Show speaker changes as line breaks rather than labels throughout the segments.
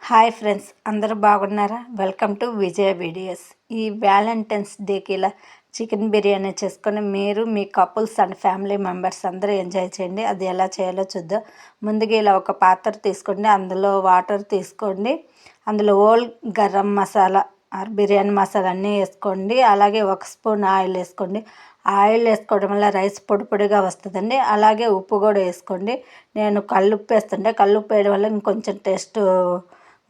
Hi friends, అందరూ బాగున్నారా? Welcome to Vijaya videos. ఈ వ్యాలంటైన్స్ డేకి ఇలా చికెన్ బిర్యానీ చేసుకొని మీరు మీ కపుల్స్ అండ్ ఫ్యామిలీ మెంబర్స్ అందరూ ఎంజాయ్ చేయండి. అది ఎలా చేయాలో చూద్దాం. ముందుగా ఇలా ఒక పాత్ర తీసుకోండి, అందులో వాటర్ తీసుకోండి, అందులో హోల్ గరం మసాలా బిర్యానీ మసాలా అన్నీ వేసుకోండి. అలాగే 1 స్పూన్ ఆయిల్ వేసుకోండి. ఆయిల్ వేసుకోవడం వల్ల రైస్ పొడి పొడిగా వస్తుందండి. అలాగే ఉప్పు కూడా వేసుకోండి. నేను కల్లుప్పు వేస్తుండే, కల్లుప్పు వేయడం వల్ల ఇంకొంచెం టేస్ట్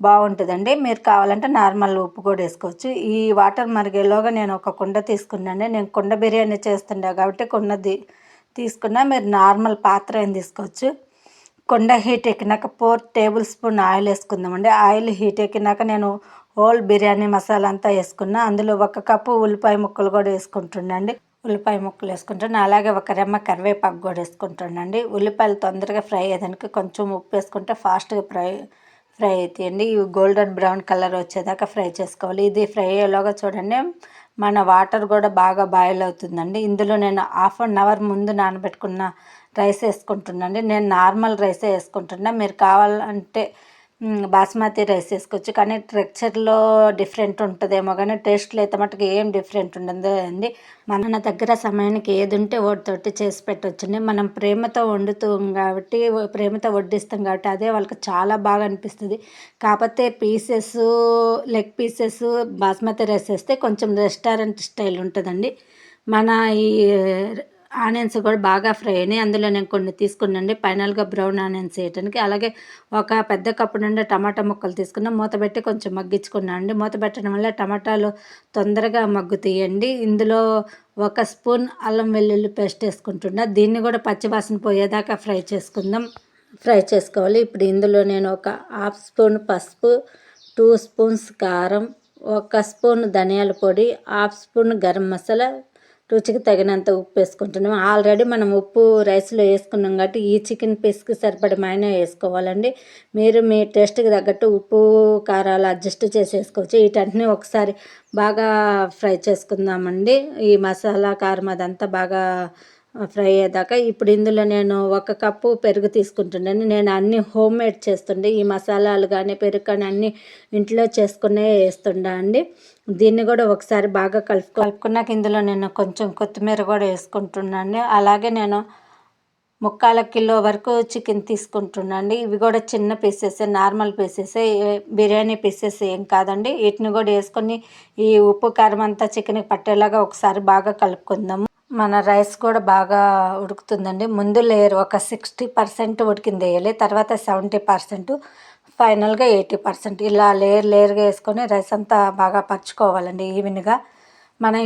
బాగుంటుందండి. మీరు కావాలంటే నార్మల్ ఉప్పు కూడా వేసుకోవచ్చు. ఈ వాటర్ మరిగేలోగా నేను ఒక కుండ తీసుకున్నాను. నేను కుండ బిర్యానీ చేస్తుండే కాబట్టి కుండది తీసుకున్నా. మీరు నార్మల్ పాత్ర ఏం తీసుకోవచ్చు. కుండ హీట్ ఎక్కినాక 4 టేబుల్ స్పూన్ ఆయిల్ వేసుకుందామండి. ఆయిల్ హీట్ ఎక్కినాక నేను హోల్ బిర్యానీ మసాలా అంతా వేసుకున్నా. అందులో 1 కప్పు ఉల్లిపాయ ముక్కలు కూడా వేసుకుంటున్నాండి. ఉల్లిపాయ ముక్కలు వేసుకుంటాను. అలాగే 1 రెమ్మ కరివేపాకు కూడా వేసుకుంటానండి. ఉల్లిపాయలు తొందరగా ఫ్రై అయ్యేదానికి కొంచెం ఉప్పు వేసుకుంటే ఫాస్ట్గా ఫ్రై అవుతాయండి. ఇవి గోల్డెన్ బ్రౌన్ కలర్ వచ్చేదాకా ఫ్రై చేసుకోవాలి. ఇది ఫ్రై అయ్యేలాగా చూడండి, మన వాటర్ కూడా బాగా బాయిల్ అవుతుందండి. ఇందులో నేను ½ అన్ అవర్ ముందు నానబెట్టుకున్న రైస్ వేసుకుంటున్నాండి. నేను నార్మల్ రైసే వేసుకుంటున్నా. మీరు కావాలంటే బాస్మతి రైస్ వేసుకోవచ్చు, కానీ టెక్స్చర్లో డిఫరెంట్ ఉంటుందేమో, కానీ టేస్ట్లో అయితే మటుకు ఏం డిఫరెంట్ ఉండదు అండి. మన దగ్గర సమయానికి ఏది ఉంటే వాటితోటి చేసి పెట్టవచ్చండి. మనం ప్రేమతో వండుతాం కాబట్టి, ప్రేమతో వడ్డిస్తాం కాబట్టి అదే వాళ్ళకి చాలా బాగా అనిపిస్తుంది. కాకపోతే pieces, leg pieces basmati rice వేస్తే కొంచెం రెస్టారెంట్ స్టైల్ ఉంటుందండి. మన ఈ ఆనియన్స్ కూడా బాగా ఫ్రై అయినాయి. అందులో నేను కొన్ని తీసుకున్నాండి ఫైనల్గా బ్రౌన్ ఆనియన్స్ వేయటానికి. అలాగే ఒక పెద్ద కప్పు నుండి టమాటా ముక్కలు తీసుకున్నా. మూత పెట్టి కొంచెం మగ్గించుకున్నాను అండి. మూత పెట్టడం వల్ల టమాటాలు తొందరగా మగ్గుతాయండి. ఇందులో 1 స్పూన్ అల్లం వెల్లుల్లి పేస్ట్ వేసుకుంటున్నా. దీన్ని కూడా పచ్చివాసన పోయేదాకా ఫ్రై చేసుకోవాలి. ఇప్పుడు ఇందులో నేను ఒక ½ స్పూన్ పసుపు, 2 స్పూన్స్ కారం, 1 స్పూన్ ధనియాల పొడి, ½ స్పూన్ గరం మసాలా, రుచికి తగినంత ఉప్పు వేసుకుంటున్నాం. ఆల్రెడీ మనం ఉప్పు రైస్లో వేసుకున్నాం కాబట్టి ఈ చికెన్ పీస్కి సరిపడమైన వేసుకోవాలండి. మీరు మీ టేస్ట్కి తగ్గట్టు ఉప్పు కారాలు అడ్జస్ట్ చేసి వేసుకోవచ్చు. వీటన్నిటిని ఒకసారి బాగా ఫ్రై చేసుకుందామండి. ఈ మసాలా కారం అదంతా బాగా ఫ్రై అయ్యేదాకా. ఇప్పుడు ఇందులో నేను 1 కప్పు పెరుగు తీసుకుంటున్నాను. నేను అన్నీ హోమ్ మేడ్ చేస్తుండే, ఈ మసాలాలు కానీ పెరుగు కానీ అన్నీ ఇంట్లో చేసుకునే వేస్తుండా అండి. దీన్ని కూడా ఒకసారి బాగా కలుపుకున్నాక ఇందులో నేను కొంచెం కొత్తిమీర కూడా వేసుకుంటున్నాను. అలాగే నేను 3/4 కిలో వరకు చికెన్ తీసుకుంటున్నాండి. ఇవి కూడా చిన్న pieces, normal pieces, biryani pieces ఏం కాదండి. వీటిని కూడా వేసుకొని ఈ ఉప్పు కారం అంతా చికెన్కి పట్టేలాగా ఒకసారి బాగా కలుపుకుందాము. మన రైస్ కూడా బాగా ఉడుకుతుందండి. ముందు లేయర్ ఒక 60% ఉడికింది వేయాలి, తర్వాత 70%, ఫైనల్గా 80%. ఇలా లేయర్గా వేసుకొని రైస్ అంతా బాగా పరుచుకోవాలండి ఈవెన్గా. మనం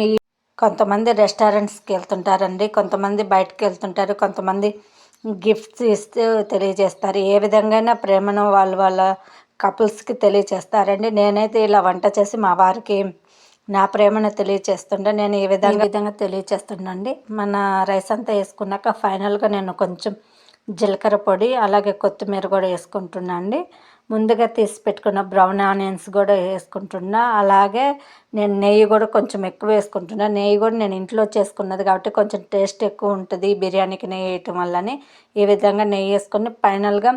కొంతమంది రెస్టారెంట్స్కి వెళ్తుంటారండి, కొంతమంది బయటకు వెళ్తుంటారు, కొంతమంది గిఫ్ట్స్ ఇస్తూ తెలియజేస్తారు. ఏ విధంగా ప్రేమను వాళ్ళ కపుల్స్కి తెలియజేస్తారండి. నేనైతే ఇలా వంట చేసి మా వారికి నా ప్రేమను తెలియచేస్తుండే. నేను ఈ విధంగా తెలియచేస్తున్నాండి. మన రైస్ అంతా వేసుకున్నాక ఫైనల్గా నేను కొంచెం జీలకర్ర పొడి, అలాగే కొత్తిమీర కూడా వేసుకుంటున్నా అండి. ముందుగా తీసి పెట్టుకున్న బ్రౌన్ ఆనియన్స్ కూడా వేసుకుంటున్నా. అలాగే నేను నెయ్యి కూడా కొంచెం ఎక్కువ వేసుకుంటున్నా. నెయ్యి కూడా నేను ఇంట్లో చేసుకున్నది కాబట్టి కొంచెం టేస్ట్ ఎక్కువ ఉంటుంది బిర్యానీకి నెయ్యి వేయటం వల్లని. ఈ విధంగా నెయ్యి వేసుకొని ఫైనల్గా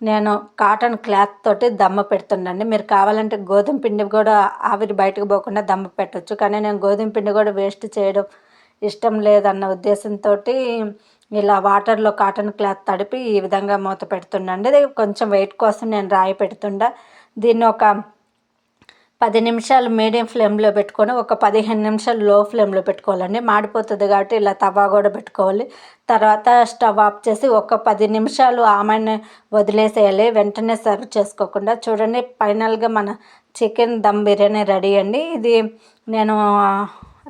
నేను కాటన్ క్లాత్ తోటి దమ్మ పెడుతుండండి. మీరు కావాలంటే గోధుమ పిండి కూడా ఆవిరి బయటకు పోకుండా దమ్మ పెట్టవచ్చు, కానీ నేను గోధుమ పిండి కూడా వేస్ట్ చేయడం ఇష్టం లేదన్న ఉద్దేశంతో ఇలా వాటర్లో కాటన్ క్లాత్ తడిపి ఈ విధంగా మూత పెడుతుండండి. కొంచెం వెయిట్ కోసం నేను రాయి పెడుతుండా. దీన్ని ఒక 10 నిమిషాలు మీడియం ఫ్లేమ్లో పెట్టుకొని ఒక 15 నిమిషాలు లో ఫ్లేమ్లో పెట్టుకోవాలండి. మాడిపోతుంది కాబట్టి ఇలా తవా కూడా పెట్టుకోవాలి. తర్వాత స్టవ్ ఆఫ్ చేసి ఒక 10 నిమిషాలు ఆమెను వదిలేసేయాలి, వెంటనే సర్వ్ చేసుకోకుండా. చూడండి, ఫైనల్గా మన చికెన్ దమ్ బిర్యానీ రెడీ అండి. ఇది నేను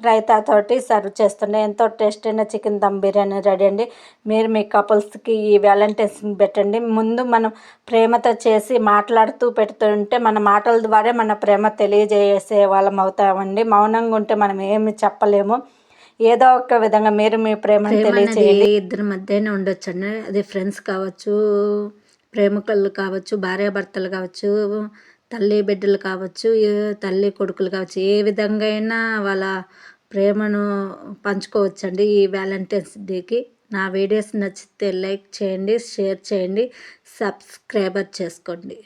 రైతాతోటి సర్వ్ చేస్తుండే. ఎంతో టేస్ట్ అయిన చికెన్ దమ్ బిర్యానీ రెడీ అండి. మీరు మీ కపుల్స్కి ఈ వ్యాలంటైన్స్ని పెట్టండి. ముందు మనం ప్రేమతో చేసి మాట్లాడుతూ పెడుతుంటే మన మాటల ద్వారా మన ప్రేమ తెలియజేసే వాళ్ళం అవుతామండి. మౌనంగా ఉంటే మనం ఏమి చెప్పలేము. ఏదో ఒక విధంగా మీరు మీ ప్రేమను తెలియజేయండి. ఇద్దరి మధ్యనే ఉండొచ్చండి. అది ఫ్రెండ్స్ కావచ్చు, ప్రేమికులు కావచ్చు, భార్యాభర్తలు కావచ్చు, తల్లి బిడ్డలు కావచ్చు, తల్లి కొడుకులు కావచ్చు, ఏ విధంగా అయినా వాళ్ళ ప్రేమను పంచుకోవచ్చండి ఈ వ్యాలంటైన్స్ డేకి. నా వీడియోస్ నచ్చితే లైక్ చేయండి, షేర్ చేయండి, సబ్స్క్రైబర్ చేసుకోండి.